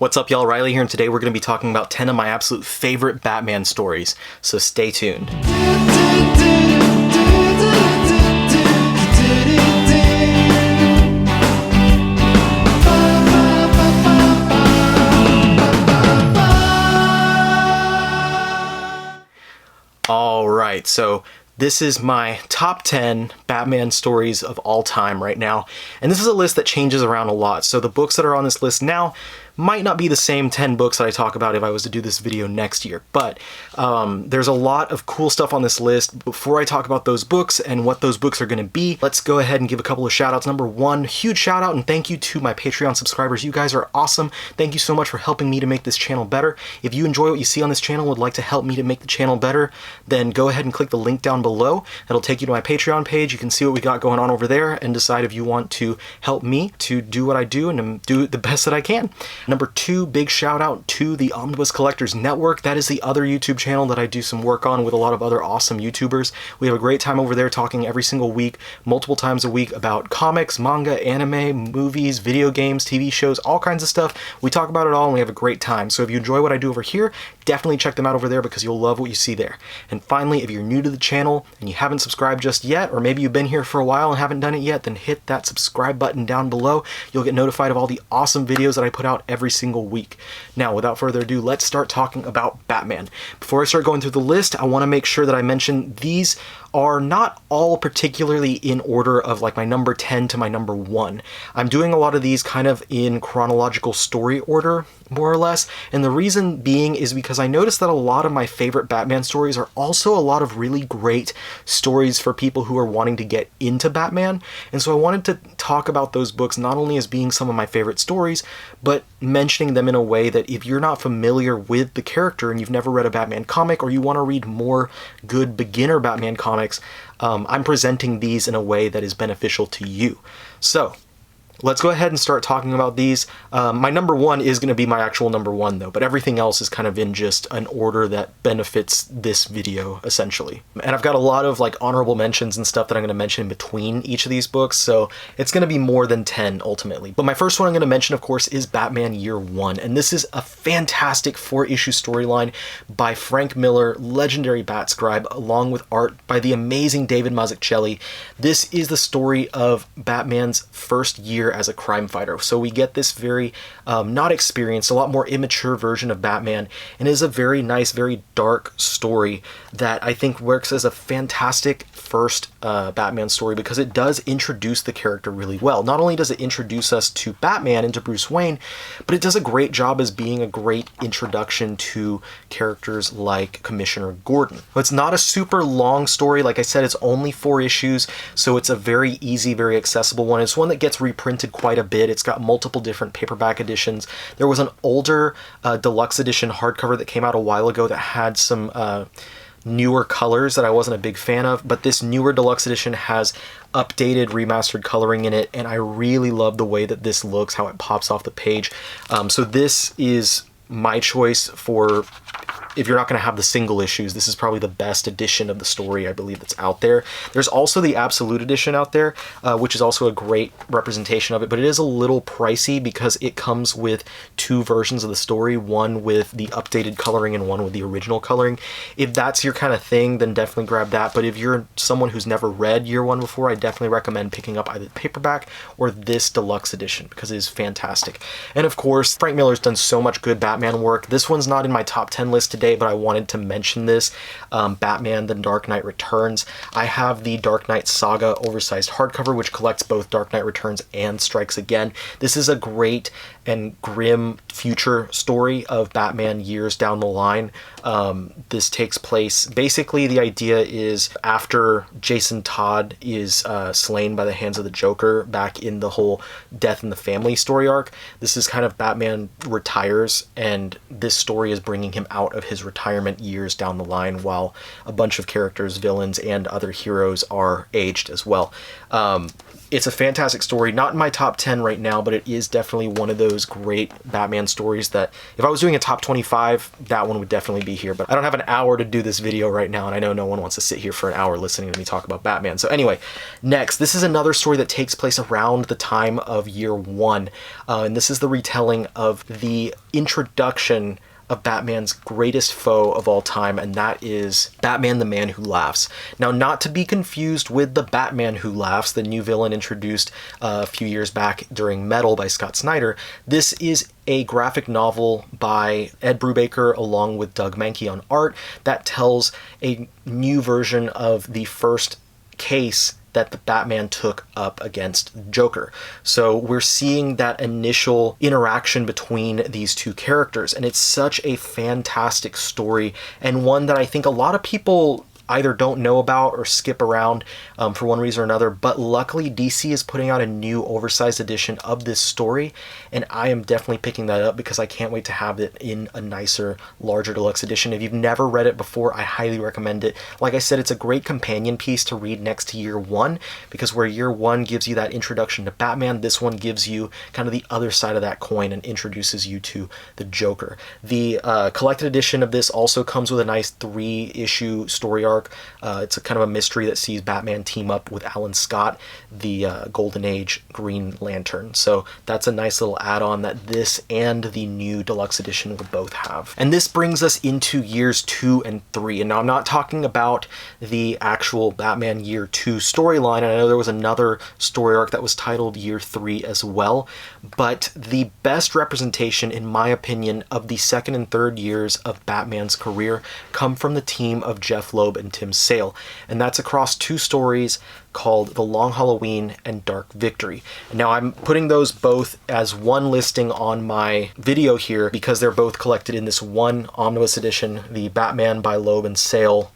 What's up, y'all? Riley here, and today we're going to be talking about 10 of my absolute favorite Batman stories, so stay tuned. Alright, so this is my top 10 Batman stories of all time right now, and this is a list that changes around a lot, so the books that are on this list now might not be the same 10 books that I talk about if I was to do this video next year, but there's a lot of cool stuff on this list. Before I talk about those books and what those books are going to be, let's go ahead and give a couple of shout outs. Number one, huge shout out and thank you to my Patreon subscribers. You guys are awesome. Thank you so much for helping me to make this channel better. If you enjoy what you see on this channel and would like to help me to make the channel better, then go ahead and click the link down below. That'll take you to my Patreon page. You can see what we got going on over there and decide if you want to help me to do what I do and do the best that I can. Number two, big shout out to the Omnibus Collectors Network. That is the other YouTube channel that I do some work on with a lot of other awesome YouTubers. We have a great time over there talking every single week, multiple times a week, about comics, manga, anime, movies, video games, TV shows, all kinds of stuff. We talk about it all and we have a great time. So if you enjoy what I do over here, definitely check them out over there because you'll love what you see there. And finally, if you're new to the channel and you haven't subscribed just yet, or maybe you've been here for a while and haven't done it yet, then hit that subscribe button down below. You'll get notified of all the awesome videos that I put out every single week. Now, without further ado, let's start talking about Batman. Before I start going through the list, I want to make sure that I mention these are not all particularly in order of like my number 10 to my number 1. I'm doing a lot of these kind of in chronological story order, more or less, and the reason being is because I noticed that a lot of my favorite Batman stories are also a lot of really great stories for people who are wanting to get into Batman, and so I wanted to talk about those books not only as being some of my favorite stories, but mentioning them in a way that if you're not familiar with the character and you've never read a Batman comic, or you want to read more good beginner Batman comics, I'm presenting these in a way that is beneficial to you. So let's go ahead and start talking about these. My number 1 is going to be my actual number 1 though, but everything else is kind of in just an order that benefits this video essentially. And I've got a lot of like honorable mentions and stuff that I'm going to mention in between each of these books, so it's going to be more than 10 ultimately. But my first one I'm going to mention, of course, is Batman Year One, and this is a fantastic 4-issue storyline by Frank Miller, legendary Bat Scribe, along with art by the amazing David Mazzucchelli. This is the story of Batman's first year as a crime fighter. So we get this very not experienced, a lot more immature version of Batman, and it is a very nice, very dark story that I think works as a fantastic first Batman story because it does introduce the character really well. Not only does it introduce us to Batman and to Bruce Wayne, but it does a great job as being a great introduction to characters like Commissioner Gordon. It's not a super long story. Like I said, it's only 4 issues, so it's a very easy, very accessible one. It's one that gets reprinted quite a bit. It's got multiple different paperback editions. There was an older deluxe edition hardcover that came out a while ago that had some newer colors that I wasn't a big fan of, but this newer deluxe edition has updated, remastered coloring in it, and I really love the way that this looks, how it pops off the page. So this is my choice for, if you're not going to have the single issues, this is probably the best edition of the story I believe that's out there. There's also the Absolute edition out there, which is also a great representation of it, but it is a little pricey because it comes with 2 versions of the story, one with the updated coloring and one with the original coloring. If that's your kind of thing, then definitely grab that, but if you're someone who's never read Year One before, I definitely recommend picking up either the paperback or this deluxe edition because it is fantastic. And of course, Frank Miller's done so much good Batman work. This one's not in my top 10 list today, but I wanted to mention this. Batman The Dark Knight Returns. I have the Dark Knight Saga oversized hardcover, which collects both Dark Knight Returns and Strikes Again. This is a great and grim future story of Batman years down the line. This takes place, basically the idea is after Jason Todd is slain by the hands of the Joker back in the whole Death in the Family story arc, this is kind of Batman retires, and this story is bringing him out of his retirement years down the line while a bunch of characters, villains, and other heroes are aged as well. It's a fantastic story. Not in my top 10 right now, but it is definitely one of those great Batman stories that if I was doing a top 25, that one would definitely be here. But I don't have an hour to do this video right now, and I know no one wants to sit here for an hour listening to me talk about Batman. So anyway, next, this is another story that takes place around the time of year 1. And this is the retelling of the introduction of Batman's greatest foe of all time, and that is Batman the Man Who Laughs. Now, not to be confused with the Batman Who Laughs, the new villain introduced a few years back during Metal by Scott Snyder. This is a graphic novel by Ed Brubaker along with Doug Mahnke on art that tells a new version of the first case that the Batman took up against Joker. So we're seeing that initial interaction between these two characters, and it's such a fantastic story, and one that I think a lot of people either don't know about or skip around for one reason or another, but luckily DC is putting out a new oversized edition of this story, and I am definitely picking that up because I can't wait to have it in a nicer, larger deluxe edition. If you've never read it before, I highly recommend it. Like I said, it's a great companion piece to read next to Year 1, because where Year 1 gives you that introduction to Batman, this one gives you kind of the other side of that coin and introduces you to the Joker. The collected edition of this also comes with a nice 3-issue story arc. It's a kind of a mystery that sees Batman team up with Alan Scott, the Golden Age Green Lantern. So that's a nice little add-on that this and the new deluxe edition will both have. And this brings us into years 2 and 3. And now I'm not talking about the actual Batman Year 2 storyline. And I know there was another story arc that was titled Year 3 as well. But the best representation, in my opinion, of the second and third years of Batman's career come from the team of Jeff Loeb and Tim Sale, and that's across 2 stories called The Long Halloween and Dark Victory. Now I'm putting those both as one listing on my video here because they're both collected in this one omnibus edition, the Batman by Loeb and Sale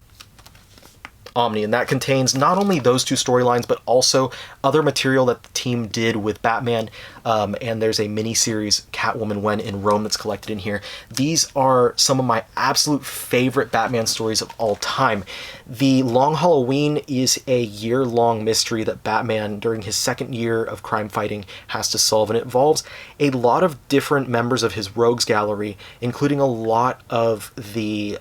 Omni, and that contains not only those 2 storylines but also other material that the team did with Batman, and there's a mini-series Catwoman When in Rome that's collected in here. These are some of my absolute favorite Batman stories of all time. The Long Halloween is a year-long mystery that Batman, during his second year of crime fighting, has to solve, and it involves a lot of different members of his rogues gallery, including a lot of the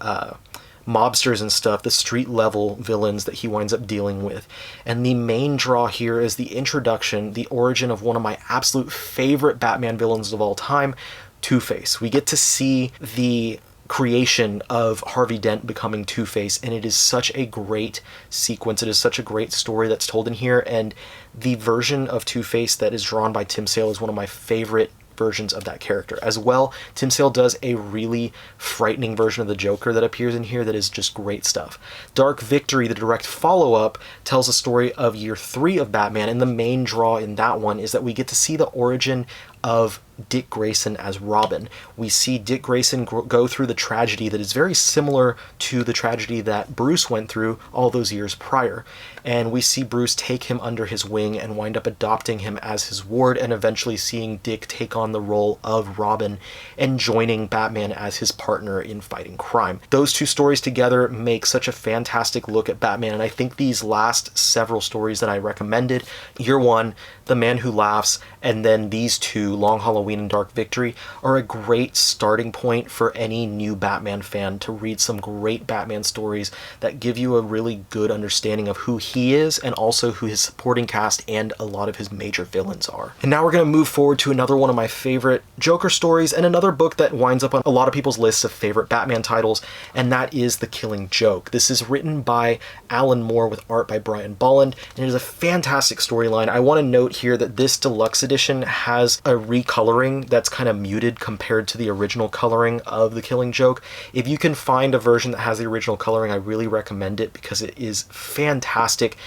mobsters and stuff, the street level villains that he winds up dealing with. And the main draw here is the introduction, the origin of one of my absolute favorite Batman villains of all time, Two-Face. We get to see the creation of Harvey Dent becoming Two-Face, and it is such a great sequence. It is such a great story that's told in here, and the version of Two-Face that is drawn by Tim Sale is one of my favorite versions of that character. As well, Tim Sale does a really frightening version of the Joker that appears in here that is just great stuff. Dark Victory, the direct follow-up, tells a story of year 3 of Batman, and the main draw in that one is that we get to see the origin of Dick Grayson as Robin. We see Dick Grayson go through the tragedy that is very similar to the tragedy that Bruce went through all those years prior. And we see Bruce take him under his wing and wind up adopting him as his ward, and eventually seeing Dick take on the role of Robin and joining Batman as his partner in fighting crime. Those 2 stories together make such a fantastic look at Batman, and I think these last several stories that I recommended, Year 1, The Man Who Laughs, and then these 2, Long Halloween and Dark Victory, are a great starting point for any new Batman fan to read some great Batman stories that give you a really good understanding of who he is and also who his supporting cast and a lot of his major villains are. And now we're going to move forward to another one of my favorite Joker stories and another book that winds up on a lot of people's lists of favorite Batman titles, and that is The Killing Joke. This is written by Alan Moore with art by Brian Bolland, and it is a fantastic storyline. I want to note here that this deluxe edition has a recoloring that's kind of muted compared to the original coloring of The Killing Joke. If you can find a version that has the original coloring, I really recommend it because it is fantastic,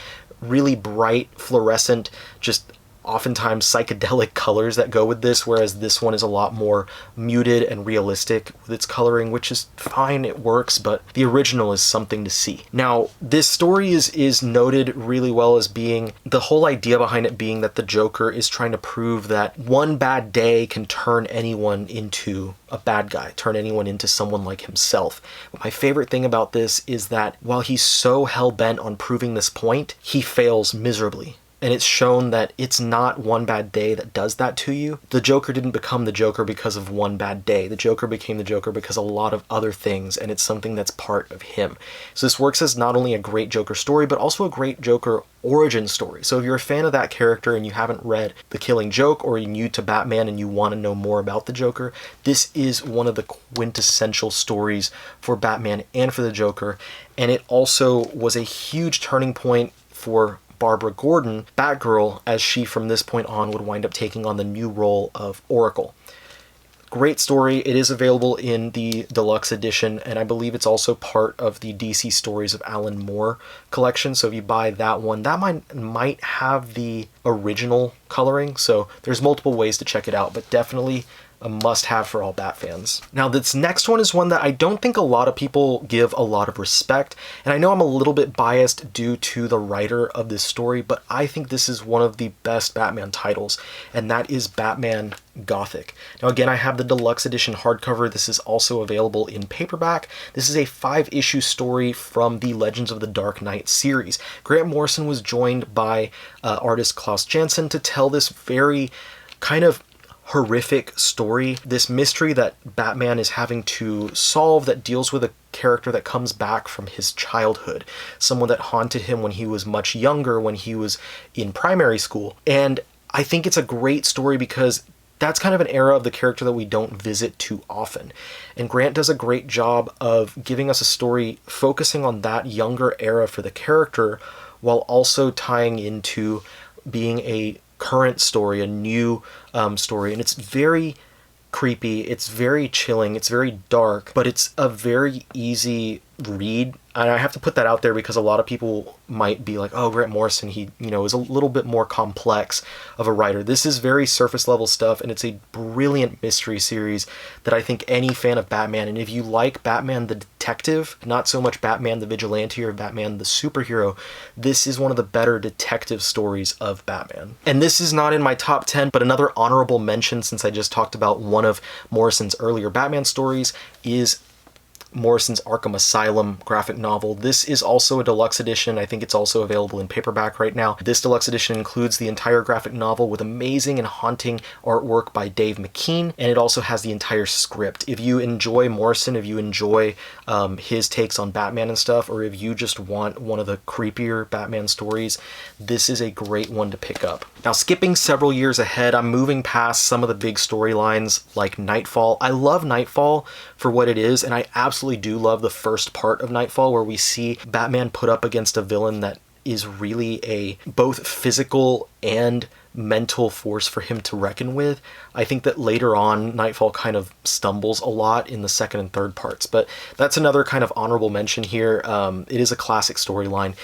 really bright, fluorescent, just oftentimes psychedelic colors that go with this, whereas this one is a lot more muted and realistic with its coloring, which is fine, it works, but the original is something to see. Now, this story is noted really well as being, the whole idea behind it being that the Joker is trying to prove that one bad day can turn anyone into a bad guy, turn anyone into someone like himself. But my favorite thing about this is that while he's so hell-bent on proving this point, he fails miserably. and it's shown that it's not one bad day that does that to you. The Joker didn't become the Joker because of one bad day. The Joker became the Joker because of a lot of other things, and it's something that's part of him. So this works as not only a great Joker story, but also a great Joker origin story. So if you're a fan of that character and you haven't read The Killing Joke, or you're new to Batman and you want to know more about the Joker, this is one of the quintessential stories for Batman and for the Joker. And it also was a huge turning point for Barbara Gordon, Batgirl, as she from this point on would wind up taking on the new role of Oracle. Great story. It is available in the deluxe edition, and I believe it's also part of the DC Stories of Alan Moore collection. So if you buy that one, that might have the original coloring. So there's multiple ways to check it out, but definitely a must-have for all Bat fans. Now, this next one is one that I don't think a lot of people give a lot of respect, and I know I'm a little bit biased due to the writer of this story, but I think this is one of the best Batman titles, and that is Batman Gothic. Now, again, I have the deluxe edition hardcover. This is also available in paperback. This is a 5-issue story from the Legends of the Dark Knight series. Grant Morrison was joined by artist Klaus Janson to tell this very kind of horrific story, this mystery that Batman is having to solve that deals with a character that comes back from his childhood, someone that haunted him when he was much younger, when he was in primary school. And I think it's a great story because that's kind of an era of the character that we don't visit too often. And Grant does a great job of giving us a story focusing on that younger era for the character, while also tying into being a current story, a new story. And it's very creepy, it's very chilling, it's very dark, but it's a very easy read. And I have to put that out there because a lot of people might be like, oh, Grant Morrison, he, is a little bit more complex of a writer. This is very surface level stuff, and it's a brilliant mystery series that I think any fan of Batman, and if you like Batman the detective, not so much Batman the vigilante or Batman the superhero, this is one of the better detective stories of Batman. And this is not in my top 10, but another honorable mention, since I just talked about one of Morrison's earlier Batman stories, is Morrison's Arkham Asylum graphic novel. This is also a deluxe edition. I think it's also available in paperback right now. This deluxe edition includes the entire graphic novel with amazing and haunting artwork by Dave McKean, and it also has the entire script. If you enjoy Morrison, if you enjoy his takes on Batman and stuff, or if you just want one of the creepier Batman stories, this is a great one to pick up. Now, skipping several years ahead, I'm moving past some of the big storylines like Nightfall. I love Nightfall for what it is, and I absolutely do love the first part of Nightfall, where we see Batman put up against a villain that is really a both physical and mental force for him to reckon with. I think that later on Nightfall kind of stumbles a lot in the second and third parts, but that's another kind of honorable mention here. It is a classic storyline,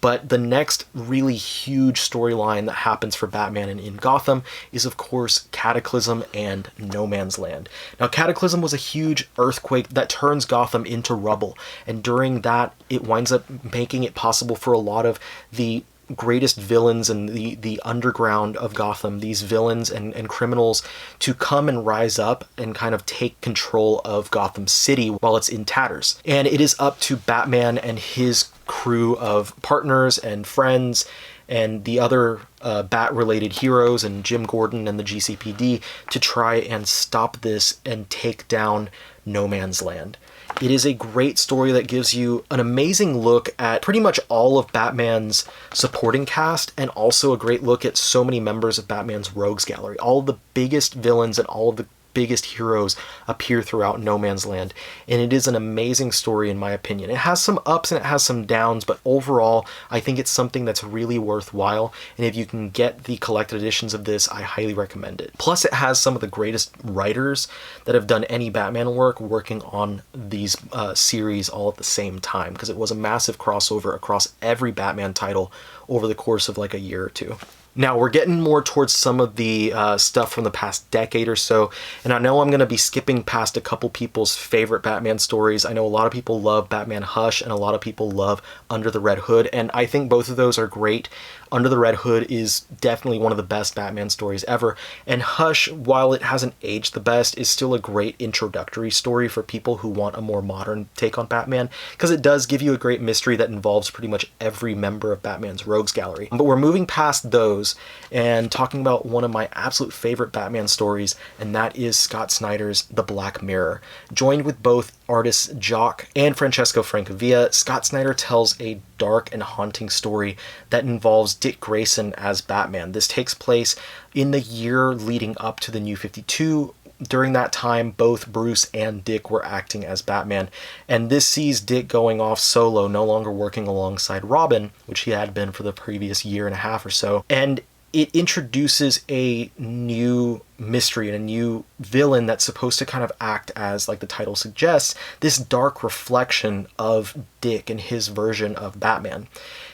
but the next really huge storyline that happens for Batman and in Gotham is, of course, Cataclysm and No Man's Land. Now, Cataclysm was a huge earthquake that turns Gotham into rubble, and during that it winds up making it possible for a lot of the greatest villains in the underground of Gotham, these villains and criminals, to come and rise up and kind of take control of Gotham City while it's in tatters. And it is up to Batman and his crew of partners and friends and the other Bat-related heroes and Jim Gordon and the GCPD to try and stop this and take down No Man's Land. It is a great story that gives you an amazing look at pretty much all of Batman's supporting cast, and also a great look at so many members of Batman's rogues gallery. All of the biggest villains and all of the biggest heroes appear throughout No Man's Land, and it is an amazing story in my opinion. It has some ups and it has some downs, but overall I think it's something that's really worthwhile, and if you can get the collected editions of this, I highly recommend it. Plus, it has some of the greatest writers that have done any Batman work working on these series all at the same time, because it was a massive crossover across every Batman title over the course of like a year or two. Now, we're getting more towards some of the stuff from the past decade or so, and I know I'm going to be skipping past a couple people's favorite Batman stories. I know a lot of people love Batman Hush, and a lot of people love Under the Red Hood, and I think both of those are great. Under the Red Hood is definitely one of the best Batman stories ever, and Hush, while it hasn't aged the best, is still a great introductory story for people who want a more modern take on Batman, because it does give you a great mystery that involves pretty much every member of Batman's rogues gallery. But we're moving past those and talking about one of my absolute favorite Batman stories, and that is Scott Snyder's The Black Mirror. Joined with both artists Jock and Francesco Francavilla, Scott Snyder tells a dark and haunting story that involves Dick Grayson as Batman. This takes place in the year leading up to the New 52. During that time, both Bruce and Dick were acting as Batman, and this sees Dick going off solo, no longer working alongside Robin, which he had been for the previous year and a half or so, and it introduces a new mystery and a new villain that's supposed to kind of act as, like the title suggests, this dark reflection of Dick and his version of Batman.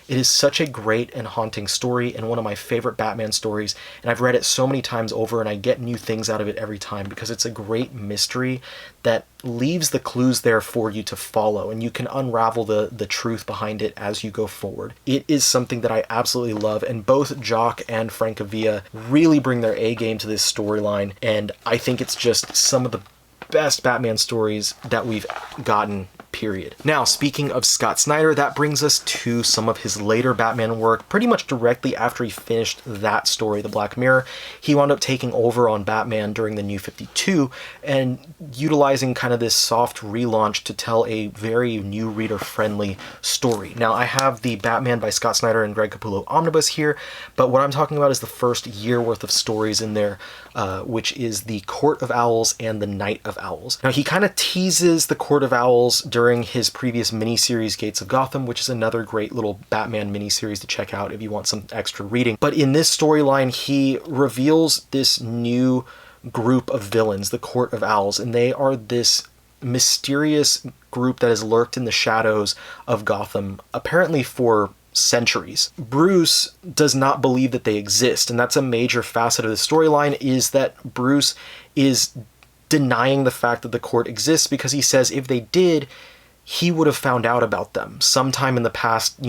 It is such a great and haunting story, and one of my favorite Batman stories, and I've read it so many times over, and I get new things out of it every time because it's a great mystery that leaves the clues there for you to follow, and you can unravel the truth behind it as you go forward. It is something that I absolutely love, and both Jock and Francavilla really bring their A game to this storyline, and I think it's just some of the best Batman stories that we've gotten, period. Now, speaking of Scott Snyder, that brings us to some of his later Batman work. Pretty much directly after he finished that story, The Black Mirror, he wound up taking over on Batman during the New 52 and utilizing kind of this soft relaunch to tell a very new reader-friendly story. Now, I have the Batman by Scott Snyder and Greg Capullo Omnibus here, but what I'm talking about is the first year worth of stories in there, which is the Court of Owls and the Night of Owls. Now, he kind of teases the Court of Owls during his previous miniseries Gates of Gotham, which is another great little Batman miniseries to check out if you want some extra reading. But in this storyline, he reveals this new group of villains, the Court of Owls, and they are this mysterious group that has lurked in the shadows of Gotham, apparently for centuries. Bruce does not believe that they exist, and that's a major facet of the storyline, is that Bruce is denying the fact that the court exists because he says if they did, he would have found out about them sometime in the past,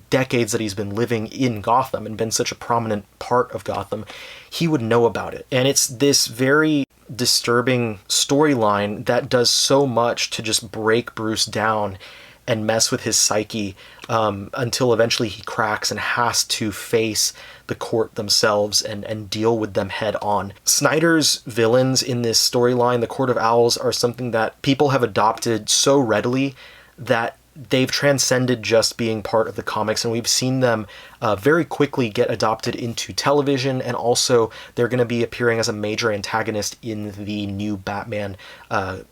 decades that he's been living in Gotham and been such a prominent part of Gotham. He would know about it. And it's this very disturbing storyline that does so much to just break Bruce down and mess with his psyche until eventually he cracks and has to face the court themselves and deal with them head on. Snyder's villains in this storyline, the Court of Owls, are something that people have adopted so readily that they've transcended just being part of the comics, and we've seen them very quickly get adopted into television, and also they're going to be appearing as a major antagonist in the new Batman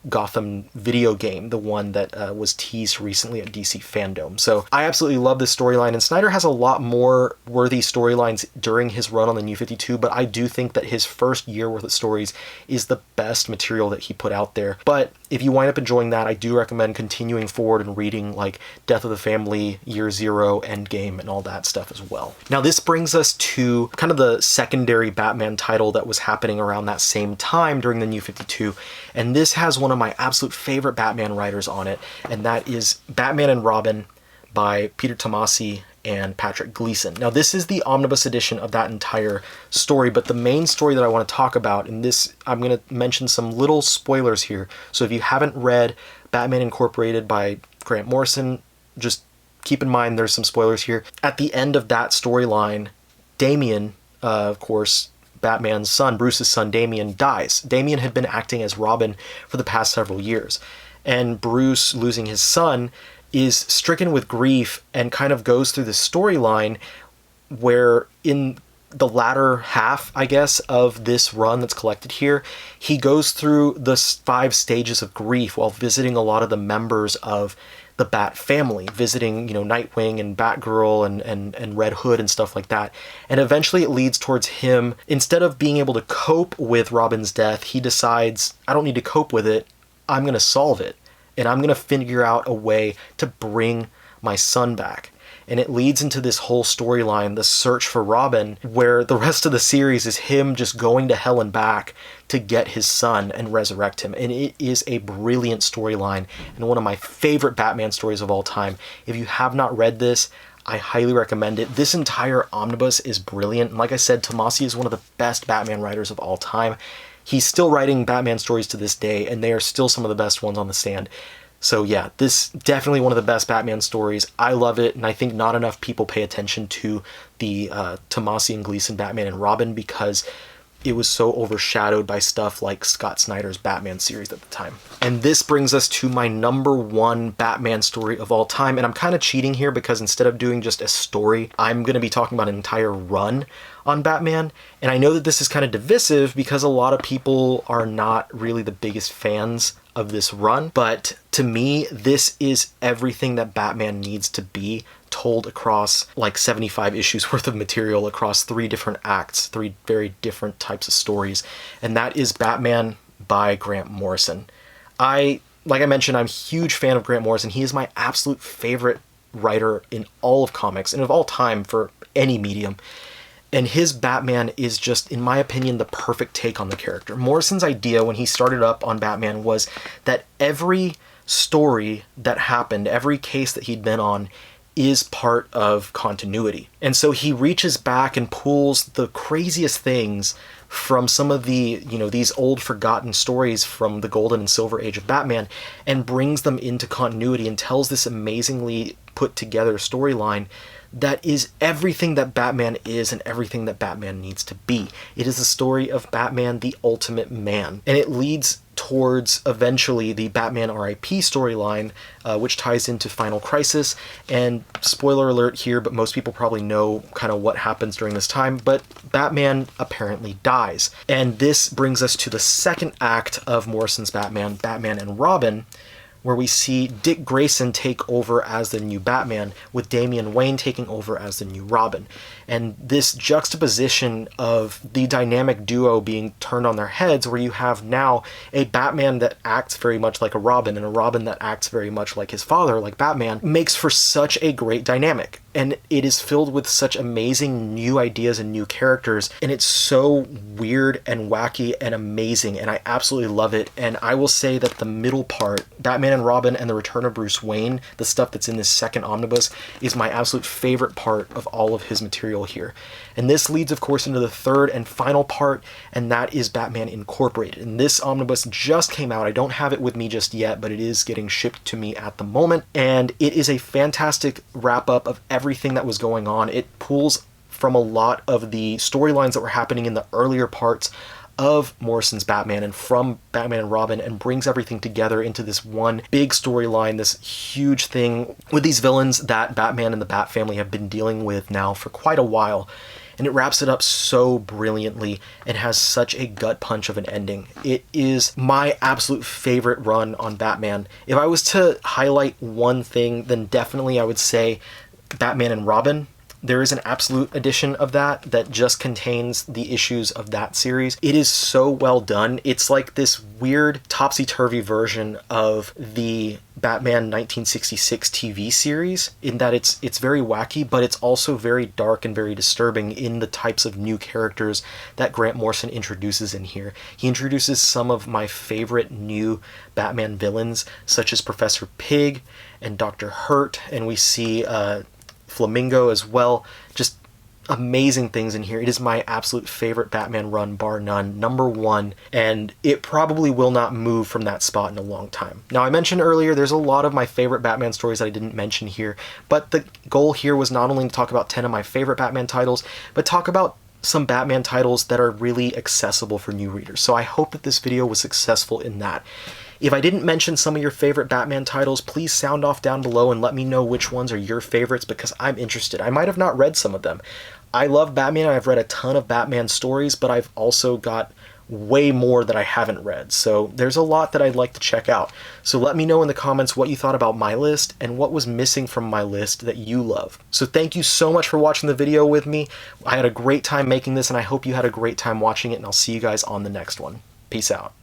Gotham video game, the one that was teased recently at DC Fandom. So I absolutely love this storyline, and Snyder has a lot more worthy storylines during his run on the New 52, but I do think that his first year worth of stories is the best material that he put out there. But if you wind up enjoying that, I do recommend continuing forward and reading like Death of the Family, Year Zero, Endgame, and all that stuff as well. Now, this brings us to kind of the secondary Batman title that was happening around that same time during the New 52, and this has one of my absolute favorite Batman writers on it, and that is Batman and Robin by Peter Tomasi and Patrick Gleason. Now, this is the omnibus edition of that entire story, but the main story that I want to talk about, and this, I'm going to mention some little spoilers here, so if you haven't read Batman Incorporated by Grant Morrison, just keep in mind there's some spoilers here. At the end of that storyline, Damian, of course, Batman's son, Bruce's son, Damian, dies. Damian had been acting as Robin for the past several years, and Bruce, losing his son, is stricken with grief and kind of goes through the storyline where in the latter half, I guess, of this run that's collected here, he goes through the 5 stages of grief while visiting a lot of the members of the Bat family, visiting, Nightwing and Batgirl and Red Hood and stuff like that. And eventually it leads towards him, instead of being able to cope with Robin's death, he decides, I don't need to cope with it, I'm going to solve it. And I'm going to figure out a way to bring my son back. And it leads into this whole storyline, the search for Robin, where the rest of the series is him just going to hell and back to get his son and resurrect him. And it is a brilliant storyline and one of my favorite Batman stories of all time. If you have not read this, I highly recommend it. This entire omnibus is brilliant. And like I said, Tomasi is one of the best Batman writers of all time. He's still writing Batman stories to this day, and they are still some of the best ones on the stand. So yeah, this definitely one of the best Batman stories. I love it, and I think not enough people pay attention to the Tomasi and Gleason Batman and Robin because it was so overshadowed by stuff like Scott Snyder's Batman series at the time. And this brings us to my #1 Batman story of all time. And I'm kind of cheating here because instead of doing just a story, I'm going to be talking about an entire run on Batman. And I know that this is kind of divisive because a lot of people are not really the biggest fans of this run. But to me, this is everything that Batman needs to be, told across like 75 issues worth of material across 3 different acts, 3 very different types of stories. And that is Batman by Grant Morrison. Like I mentioned, I'm a huge fan of Grant Morrison. He is my absolute favorite writer in all of comics and of all time for any medium. And his Batman is just, in my opinion, the perfect take on the character. Morrison's idea when he started up on Batman was that every story that happened, every case that he'd been on, is part of continuity. And so he reaches back and pulls the craziest things from some of the, these old forgotten stories from the golden and silver age of Batman and brings them into continuity and tells this amazingly put together storyline that is everything that Batman is and everything that Batman needs to be. It is the story of Batman, the ultimate man. And it leads towards eventually the Batman R.I.P. storyline, which ties into Final Crisis. And spoiler alert here, but most people probably know kind of what happens during this time, but Batman apparently dies. And this brings us to the second act of Morrison's Batman, Batman and Robin, where we see Dick Grayson take over as the new Batman, with Damian Wayne taking over as the new Robin. And this juxtaposition of the dynamic duo being turned on their heads, where you have now a Batman that acts very much like a Robin, and a Robin that acts very much like his father, like Batman, makes for such a great dynamic. And it is filled with such amazing new ideas and new characters, and it's so weird and wacky and amazing, and I absolutely love it. And I will say that the middle part, Batman and Robin and the Return of Bruce Wayne, the stuff that's in this second omnibus, is my absolute favorite part of all of his material here. And this leads, of course, into the third and final part, and that is Batman Incorporated. And this omnibus just came out. I don't have it with me just yet, but it is getting shipped to me at the moment, and it is a fantastic wrap-up of everything that was going on. It pulls from a lot of the storylines that were happening in the earlier parts of Morrison's Batman and from Batman and Robin, and brings everything together into this one big storyline, this huge thing with these villains that Batman and the Bat family have been dealing with now for quite a while. And it wraps it up so brilliantly and has such a gut punch of an ending. It is my absolute favorite run on Batman. If I was to highlight one thing, then definitely I would say Batman and Robin. There is an absolute edition of that just contains the issues of that series. It is so well done. It's like this weird topsy-turvy version of the Batman 1966 TV series, in that it's very wacky, but it's also very dark and very disturbing in the types of new characters that Grant Morrison introduces in here. He introduces some of my favorite new Batman villains, such as Professor Pig and Dr. Hurt, and we see Flamingo as well. Just amazing things in here. It is my absolute favorite Batman run, bar none, #1, and it probably will not move from that spot in a long time. Now, I mentioned earlier there's a lot of my favorite Batman stories that I didn't mention here, but the goal here was not only to talk about 10 of my favorite Batman titles, but talk about some Batman titles that are really accessible for new readers. So I hope that this video was successful in that. If I didn't mention some of your favorite Batman titles, please sound off down below and let me know which ones are your favorites, because I'm interested. I might have not read some of them. I love Batman, I've read a ton of Batman stories, but I've also got way more that I haven't read. So there's a lot that I'd like to check out. So let me know in the comments what you thought about my list and what was missing from my list that you love. So thank you so much for watching the video with me. I had a great time making this, and I hope you had a great time watching it, and I'll see you guys on the next one. Peace out.